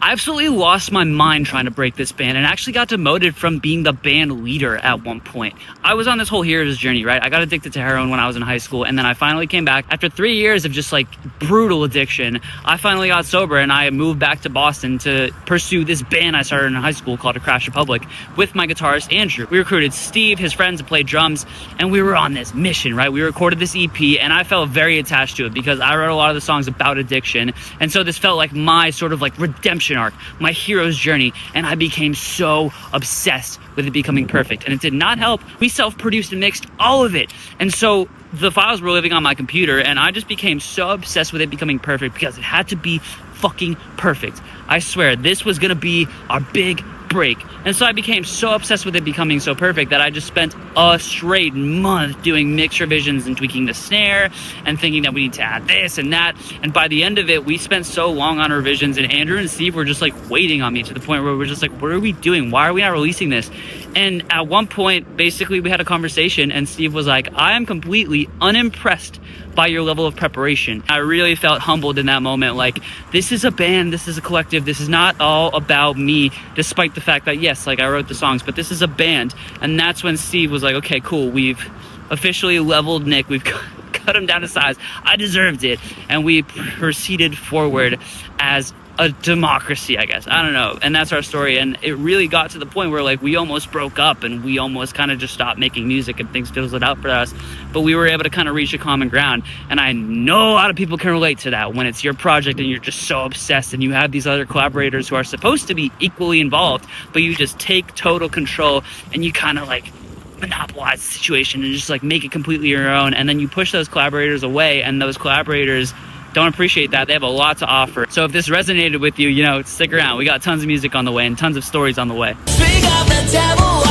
I absolutely lost my mind trying to break this band and actually got demoted from being the band leader at one point. I was on this whole hero's journey, right? I got addicted to heroin when I was in high school, and then I finally came back. After 3 years of just like brutal addiction, I finally got sober and I moved back to Boston to pursue this band I started in high school called A Crash Republic with my guitarist Andrew. We recruited Steve, his friends, to play drums, and we were on this mission, right? We recorded this EP and I felt very attached to it because I wrote a lot of the songs about addiction, and so this felt like my sort of like redemption arc, my hero's journey, and I became so obsessed with it becoming perfect. And it did not help. We self-produced and mixed all of it, and so the files were living on my computer, and I just became so obsessed with it becoming perfect because it had to be fucking perfect. I swear, this was gonna be our big break. And so I became so obsessed with it becoming so perfect that I just spent a straight month doing mix revisions and tweaking the snare and thinking that we need to add this and that. And by the end of it, we spent so long on revisions, and Andrew and Steve were just like waiting on me to the point where we're just like, what are we doing? Why are we not releasing this? And at one point, basically, we had a conversation, and Steve was like, I am completely unimpressed by your level of preparation. I really felt humbled in that moment. Like, this is a band, this is a collective, this is not all about me, despite the fact that, yes, like I wrote the songs, but this is a band. And that's when Steve was like, okay, cool, we've officially leveled Nick, we've cut him down to size, I deserved it. And we proceeded forward as a democracy, I guess. I don't know. And that's our story. And it really got to the point where like we almost broke up and we almost kind of just stopped making music and things fizzled out for us. But we were able to kind of reach a common ground. And I know a lot of people can relate to that when it's your project and you're just so obsessed and you have these other collaborators who are supposed to be equally involved, but you just take total control and you kind of like monopolize the situation and just like make it completely your own. And then you push those collaborators away, and those collaborators don't appreciate that. They have a lot to offer. So if this resonated with you, you know, stick around. We got tons of music on the way and tons of stories on the way. Speak of the devil.